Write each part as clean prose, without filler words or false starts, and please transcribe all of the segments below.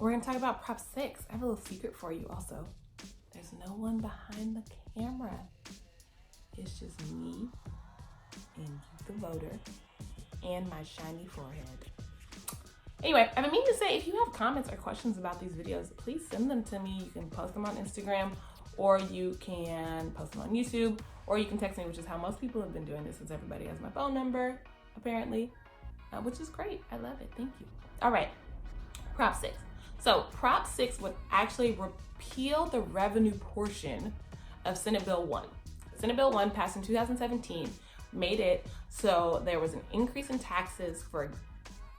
we're gonna talk about Prop 6. I have a little secret for you also. There's no one behind the camera. It's just me and you, the voter, and my shiny forehead. Anyway, I've been meaning to say, if you have comments or questions about these videos, please send them to me. You can post them on Instagram, or you can post them on YouTube, or you can text me, which is how most people have been doing this since everybody has my phone number, apparently, which is great. I love it. Thank you. All right, Prop 6. So Prop 6 would actually repeal the revenue portion of Senate Bill 1. Senate Bill 1 passed in 2017, made it so there was an increase in taxes for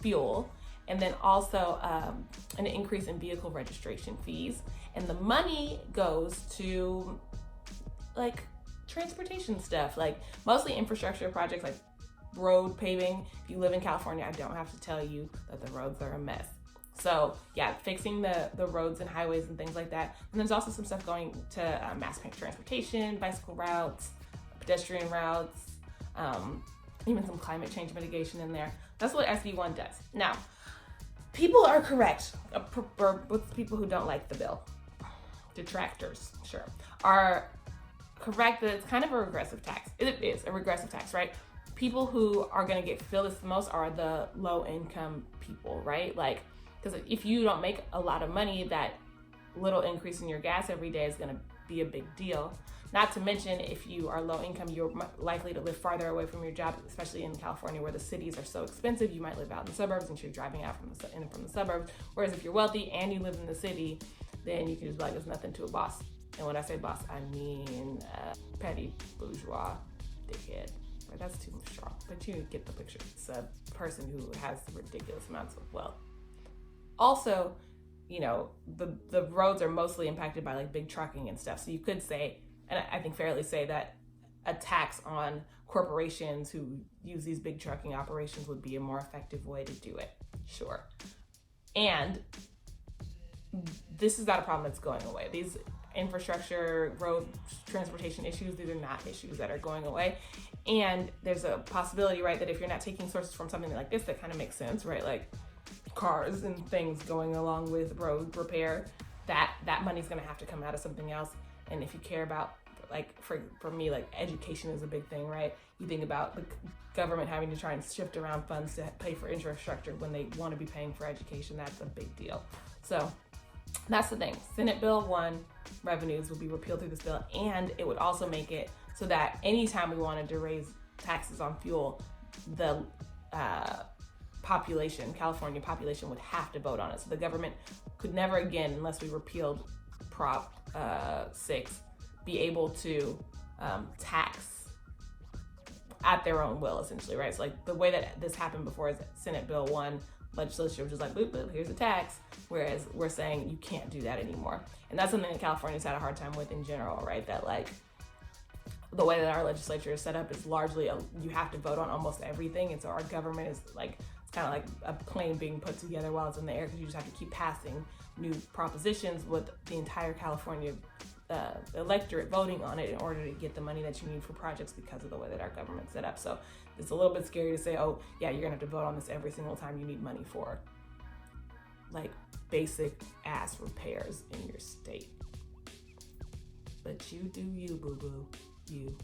fuel, and then also an increase in vehicle registration fees. And the money goes to like transportation stuff, like mostly infrastructure projects like road paving. If you live in California, I don't have to tell you that the roads are a mess. So yeah, fixing the roads and highways and things like that. And there's also some stuff going to mass transportation, bicycle routes, pedestrian routes, even some climate change mitigation in there. That's what SB1 does. Now, people are correct, with people who don't like the bill, detractors, sure, are correct that it's kind of a regressive tax. It is a regressive tax, right? People who are gonna feel this the most are the low income people, right? Like, because if you don't make a lot of money, that little increase in your gas every day is gonna be a big deal. Not to mention, if you are low income, you're likely to live farther away from your job, especially in California where the cities are so expensive. You might live out in the suburbs and you're driving out from the suburbs. Whereas if you're wealthy and you live in the city, then you can just be like, there's nothing to a boss. And when I say boss, I mean petty bourgeois dickhead. Right, that's too strong, but you get the picture. It's a person who has ridiculous amounts of wealth. Also, you know, the roads are mostly impacted by like big trucking and stuff. So you could say, and I think fairly say, that a tax on corporations who use these big trucking operations would be a more effective way to do it. Sure. And this is not a problem that's going away. These infrastructure, road transportation issues, these are not issues that are going away. And there's a possibility, right, that if you're not taking sources from something like this, that kind of makes sense, right? Like cars and things going along with road repair, that money's gonna have to come out of something else. And if you care about, like for me, like education is a big thing, right? You think about the government having to try and shift around funds to pay for infrastructure when they want to be paying for education. That's a big deal. So that's the thing. Senate Bill 1 revenues will be repealed through this bill, and it would also make it so that anytime we wanted to raise taxes on fuel, the California population would have to vote on it. So the government could never again, unless we repealed Prop 6, be able to tax at their own will, essentially, right? So like the way that this happened before is that Senate Bill 1 legislature was just like, boop, boop, here's a tax. Whereas we're saying you can't do that anymore. And that's something that California's had a hard time with in general, right? That like the way that our legislature is set up is largely you have to vote on almost everything. And so our government is like, it's kind of like a plane being put together while it's in the air, because you just have to keep passing new propositions with the entire California electorate voting on it in order to get the money that you need for projects because of the way that our government's set up. So it's a little bit scary to say, oh yeah, you're gonna have to vote on this every single time you need money for like basic ass repairs in your state. But you do you, boo-boo. You